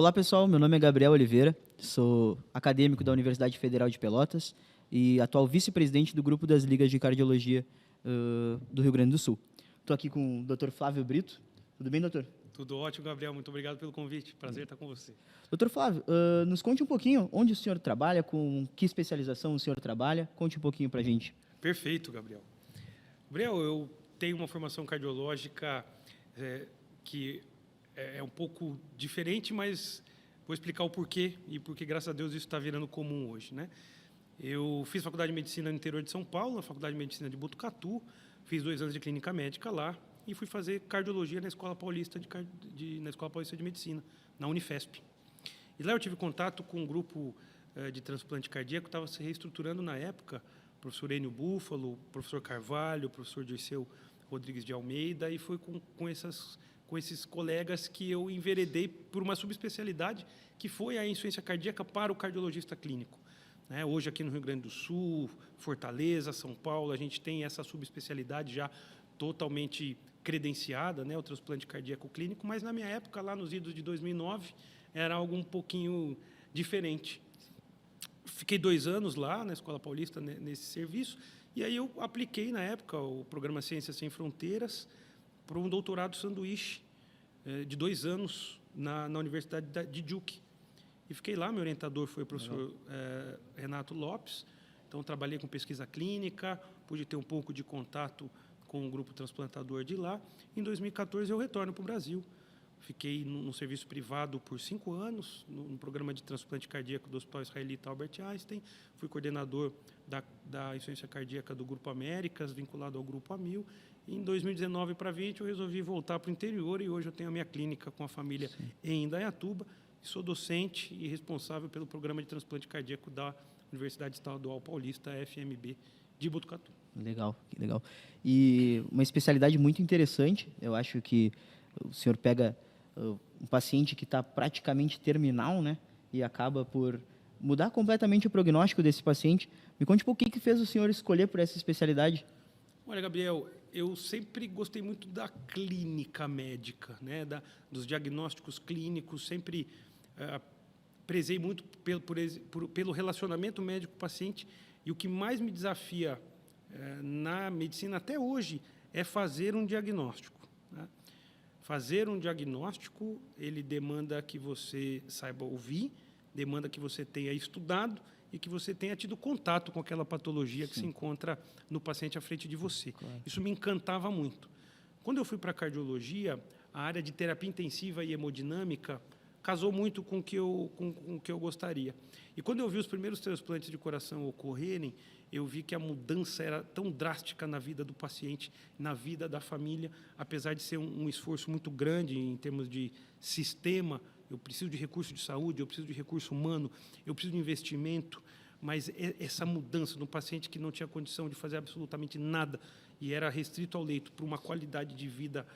Olá, pessoal. Meu nome é Gabriel Oliveira, sou acadêmico da Universidade Federal de Pelotas e atual vice-presidente do grupo das ligas de cardiologia do Rio Grande do Sul. Estou aqui com o Dr. Flávio Brito. Tudo bem, doutor? Tudo ótimo, Gabriel. Muito obrigado pelo convite. Prazer estar com você. Dr. Flávio, nos conte um pouquinho onde o senhor trabalha, com que especialização o senhor trabalha. Conte um pouquinho para a gente. Perfeito, Gabriel. Gabriel, eu tenho uma formação cardiológica que é um pouco diferente, mas vou explicar o porquê e porque, graças a Deus, isso está virando comum hoje, né? Eu fiz faculdade de medicina no interior de São Paulo, na faculdade de medicina de Botucatu, fiz 2 anos de clínica médica lá e fui fazer cardiologia na Escola Paulista na Escola Paulista de Medicina, na Unifesp. E lá eu tive contato com um grupo de transplante cardíaco que estava se reestruturando na época, o professor Enio Búfalo, o professor Carvalho, o professor Dirceu Rodrigues de Almeida, e foi com esses colegas que eu enveredei por uma subespecialidade que foi a insuficiência cardíaca para o cardiologista clínico. Hoje, aqui no Rio Grande do Sul, Fortaleza, São Paulo, a gente tem essa subespecialidade já totalmente credenciada, o transplante cardíaco clínico, mas na minha época, lá nos idos de 2009, era algo um pouquinho diferente. Fiquei 2 anos lá na Escola Paulista nesse serviço, e aí eu apliquei, na época, o programa Ciências Sem Fronteiras para um doutorado sanduíche de 2 anos na Universidade de Duke. E fiquei lá, meu orientador foi o professor Renato Lopes, então trabalhei com pesquisa clínica, pude ter um pouco de contato com o grupo transplantador de lá. Em 2014 eu retorno para o Brasil. Fiquei no serviço privado por 5 anos, no programa de transplante cardíaco do Hospital Israelita Albert Einstein. Fui coordenador da insuficiência cardíaca do Grupo Américas, vinculado ao Grupo Amil. E em 2019 para 20 eu resolvi voltar para o interior e hoje eu tenho a minha clínica com a família em Indaiatuba. Sou docente e responsável pelo programa de transplante cardíaco da Universidade Estadual Paulista, FMB, de Botucatu. Legal, legal. E uma especialidade muito interessante, eu acho que o senhor pega um paciente que está praticamente terminal, né, e acaba por mudar completamente o prognóstico desse paciente. Me conte um pouco o que fez o senhor escolher por essa especialidade. Olha, Gabriel, eu sempre gostei muito da clínica médica, dos diagnósticos clínicos, sempre prezei muito pelo relacionamento médico-paciente, e o que mais me desafia na medicina até hoje é fazer um diagnóstico. Fazer um diagnóstico, ele demanda que você saiba ouvir, demanda que você tenha estudado e que você tenha tido contato com aquela patologia que se encontra no paciente à frente de você. Claro. Isso me encantava muito. Quando eu fui para a cardiologia, a área de terapia intensiva e hemodinâmica casou muito com o que eu gostaria. E quando eu vi os primeiros transplantes de coração ocorrerem, eu vi que a mudança era tão drástica na vida do paciente, na vida da família, apesar de ser um esforço muito grande em termos de sistema. Eu preciso de recurso de saúde, eu preciso de recurso humano, eu preciso de investimento, mas essa mudança no paciente que não tinha condição de fazer absolutamente nada e era restrito ao leito por uma qualidade de vida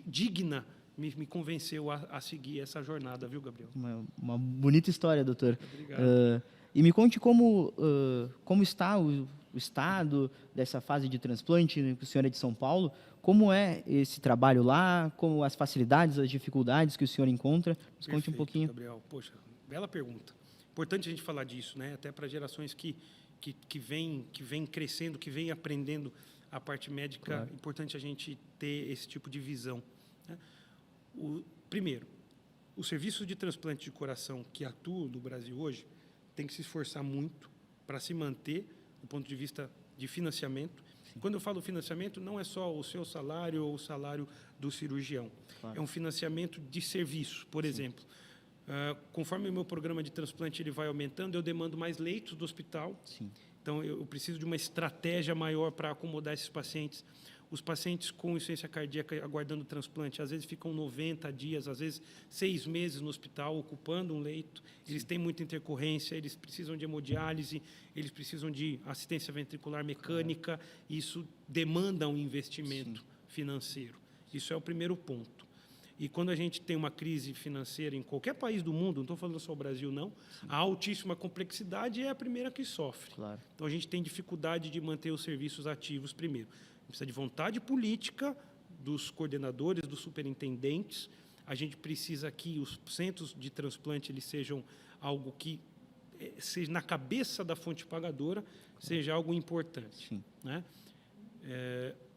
digna, me convenceu a seguir essa jornada, viu, Gabriel? Uma bonita história, doutor. Obrigado. E me conte como está o estado dessa fase de transplante, que o senhor é de São Paulo. Como é esse trabalho lá? Como as facilidades, as dificuldades que o senhor encontra? Nos conte um pouquinho. Gabriel. Poxa, bela pergunta. Importante a gente falar disso, até para gerações que vêm crescendo, que vêm aprendendo a parte médica. Claro. Importante a gente ter esse tipo de visão. Primeiro, o serviço de transplante de coração que atua no Brasil hoje tem que se esforçar muito para se manter do ponto de vista de financiamento. Sim. Quando eu falo financiamento, não é só o seu salário ou o salário do cirurgião. Claro. É um financiamento de serviço, por Sim. exemplo. Conforme o meu programa de transplante ele vai aumentando, eu demando mais leitos do hospital. Sim. Então, eu preciso de uma estratégia maior para acomodar esses pacientes. Os pacientes com insuficiência cardíaca aguardando transplante, às vezes ficam 90 dias, às vezes 6 meses no hospital, ocupando um leito. Eles têm muita intercorrência, eles precisam de hemodiálise, eles precisam de assistência ventricular mecânica. Isso demanda um investimento financeiro. Isso é o primeiro ponto. E quando a gente tem uma crise financeira em qualquer país do mundo, não estou falando só o Brasil, não, a altíssima complexidade é a primeira que sofre. Claro. Então, a gente tem dificuldade de manter os serviços ativos primeiro. Precisa de vontade política dos coordenadores, dos superintendentes, a gente precisa que os centros de transplante eles sejam algo que seja na cabeça da fonte pagadora, seja algo importante. Sim. Né?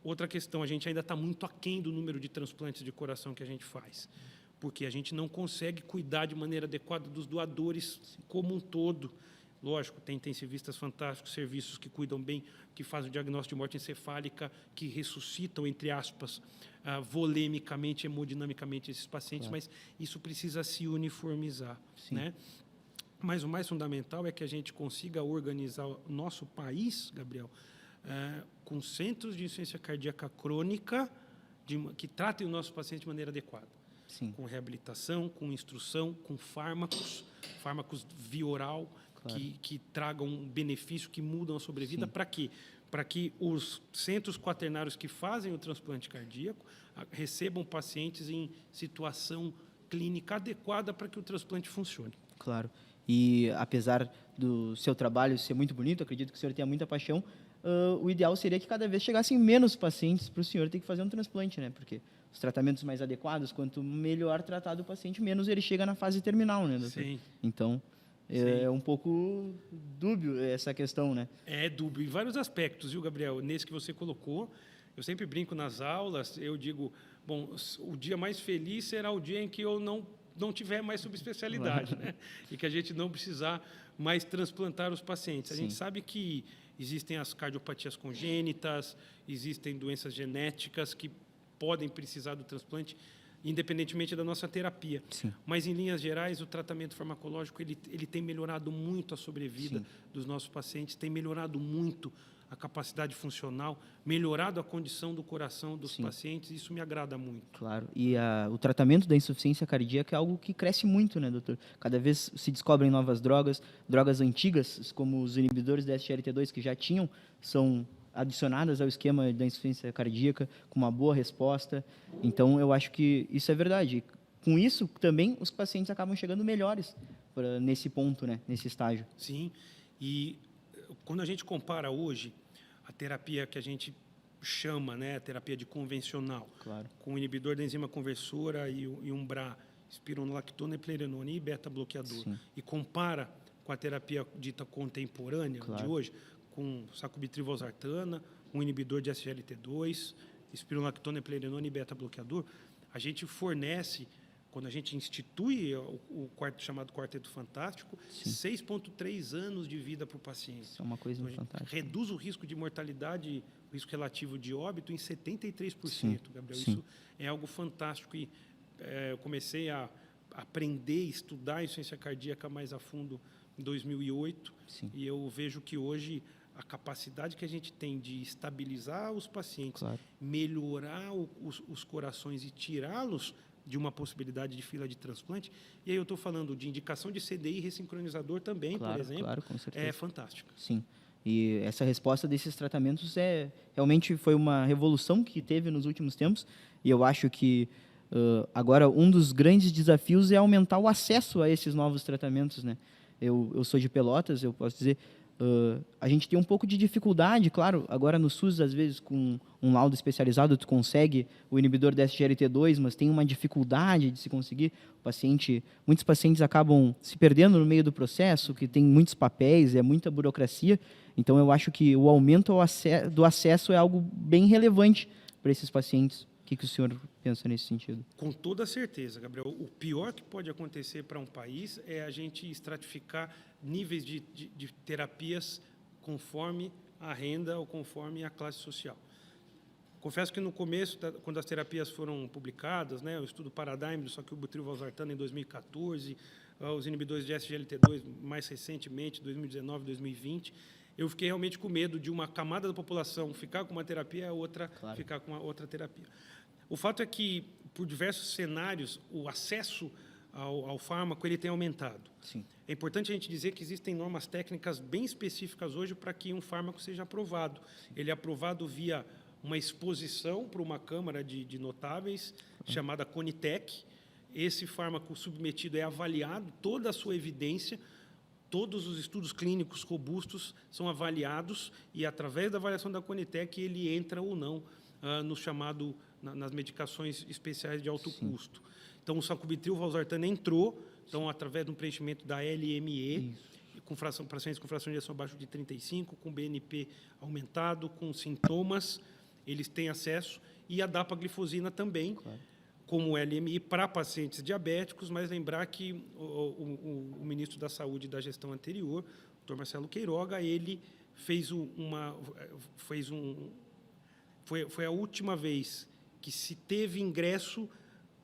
Outra questão, a gente ainda está muito aquém do número de transplantes de coração que a gente faz, porque a gente não consegue cuidar de maneira adequada dos doadores como um todo. Lógico, tem intensivistas fantásticos, serviços que cuidam bem, que fazem o diagnóstico de morte encefálica, que ressuscitam, entre aspas, volemicamente, hemodinamicamente esses pacientes, mas isso precisa se uniformizar. Né? Mas o mais fundamental é que a gente consiga organizar o nosso país, Gabriel, com centros de insuficiência cardíaca crônica que tratem o nosso paciente de maneira adequada. Sim. Com reabilitação, com instrução, com fármacos via oral, que tragam um benefício, que mudam a sobrevida. Para quê? Para que os centros quaternários que fazem o transplante cardíaco recebam pacientes em situação clínica adequada para que o transplante funcione. Claro. E, apesar do seu trabalho ser muito bonito, acredito que o senhor tenha muita paixão, o ideal seria que cada vez chegassem menos pacientes para o senhor ter que fazer um transplante, né? Porque os tratamentos mais adequados, quanto melhor tratado o paciente, menos ele chega na fase terminal, né, doutor? Sim. Então, é um pouco dúbio essa questão, né? É dúbio em vários aspectos, viu, Gabriel? Nesse que você colocou, eu sempre brinco nas aulas, eu digo, bom, o dia mais feliz será o dia em que eu não tiver mais subespecialidade, né? E que a gente não precisar mais transplantar os pacientes. A gente sabe que existem as cardiopatias congênitas, existem doenças genéticas que podem precisar do transplante, independentemente da nossa terapia. Sim. Mas, em linhas gerais, o tratamento farmacológico ele tem melhorado muito a sobrevida dos nossos pacientes, tem melhorado muito a capacidade funcional, melhorado a condição do coração dos pacientes, isso me agrada muito. Claro, e o tratamento da insuficiência cardíaca é algo que cresce muito, né, doutor? Cada vez se descobrem novas drogas antigas, como os inibidores da SGLT2 que já tinham, são adicionadas ao esquema da insuficiência cardíaca com uma boa resposta. Então, eu acho que isso é verdade. Com isso, também, os pacientes acabam chegando melhores nesse ponto, né, nesse estágio. Sim, e quando a gente compara hoje a terapia que a gente chama, né, a terapia de convencional, com o inibidor da enzima conversora e um BRA, espironolactona, eplerenona e beta-bloqueador, e compara com a terapia dita contemporânea de hoje, com sacubitril/valsartana, um inibidor de SGLT2, espironolactona, eplerenona e beta-bloqueador, a gente fornece, quando a gente institui o chamado Quarteto Fantástico, 6,3 anos de vida para o paciente. Isso é uma coisa então, fantástica. Reduz o risco de mortalidade, o risco relativo de óbito em 73%, Gabriel. Isso é algo fantástico. E eu comecei a aprender, estudar a insuficiência cardíaca mais a fundo em 2008. E eu vejo que hoje a capacidade que a gente tem de estabilizar os pacientes, melhorar os corações e tirá-los de uma possibilidade de fila de transplante. E aí eu estou falando de indicação de CDI ressincronizador também, por exemplo. Claro, com certeza. É fantástico. Sim. E essa resposta desses tratamentos realmente foi uma revolução que teve nos últimos tempos. E eu acho que agora um dos grandes desafios é aumentar o acesso a esses novos tratamentos, né? Eu sou de Pelotas, eu posso dizer, a gente tem um pouco de dificuldade, claro, agora no SUS, às vezes, com um laudo especializado, tu consegue o inibidor da SGLT2, mas tem uma dificuldade de se conseguir. Muitos pacientes acabam se perdendo no meio do processo, que tem muitos papéis, é muita burocracia. Então, eu acho que o aumento do acesso é algo bem relevante para esses pacientes. O que o senhor pensa nesse sentido? Com toda certeza, Gabriel. O pior que pode acontecer para um país é a gente estratificar níveis de terapias conforme a renda ou conforme a classe social. Confesso que no começo, quando as terapias foram publicadas, né, o estudo Paradigm, só que o butril/valsartana em 2014, os inibidores de SGLT2 mais recentemente, 2019, 2020, eu fiquei realmente com medo de uma camada da população ficar com uma terapia e a outra ficar com a outra terapia. O fato é que, por diversos cenários, o acesso ao fármaco ele tem aumentado. É importante a gente dizer que existem normas técnicas bem específicas hoje para que um fármaco seja aprovado. Ele é aprovado via uma exposição para uma câmara de notáveis, chamada Conitec. Esse fármaco submetido é avaliado, toda a sua evidência, todos os estudos clínicos robustos são avaliados e, através da avaliação da Conitec, ele entra ou não no chamado nas medicações especiais de alto custo. Então, o sacubitril valsartana entrou, então, através do preenchimento da LME, com pacientes com fração de ejeção abaixo de 35, com BNP aumentado, com sintomas, eles têm acesso, e a dapaglifosina também, como LMI para pacientes diabéticos, mas lembrar que o ministro da Saúde da gestão anterior, o Dr. Marcelo Queiroga, ele foi a última vez que se teve ingresso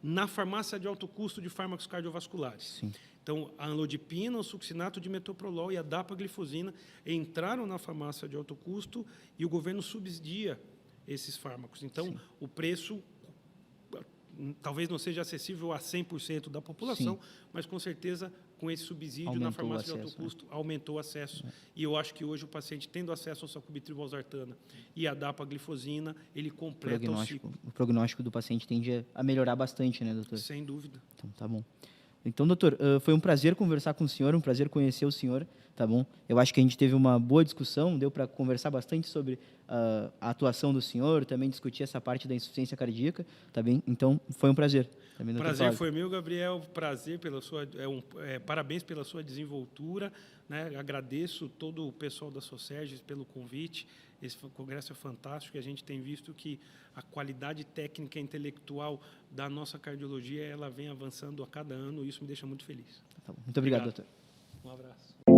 na farmácia de alto custo de fármacos cardiovasculares. Sim. Então, a anlodipina, o succinato de metoprolol e a dapaglifosina entraram na farmácia de alto custo e o governo subsidia esses fármacos. Então, sim, o preço talvez não seja acessível a 100% da população, sim, mas com certeza com esse subsídio aumentou na farmácia de alto custo, aumentou o acesso. E eu acho que hoje o paciente tendo acesso ao sacubitril valsartana e a dapaglifosina, ele completa o ciclo. O prognóstico do paciente tende a melhorar bastante, né, doutor? Sem dúvida. Então, tá bom. Então, doutor, foi um prazer conversar com o senhor, um prazer conhecer o senhor, tá bom? Eu acho que a gente teve uma boa discussão, deu para conversar bastante sobre a atuação do senhor, também discutir essa parte da insuficiência cardíaca, tá bem? Então, foi um prazer. Também, prazer foi meu, Gabriel. Prazer pela sua, parabéns pela sua desenvoltura, né? Agradeço todo o pessoal da Socerges pelo convite. Esse congresso é fantástico e a gente tem visto que a qualidade técnica e intelectual da nossa cardiologia ela vem avançando a cada ano e isso me deixa muito feliz. Tá bom. Muito obrigado, doutor. Um abraço.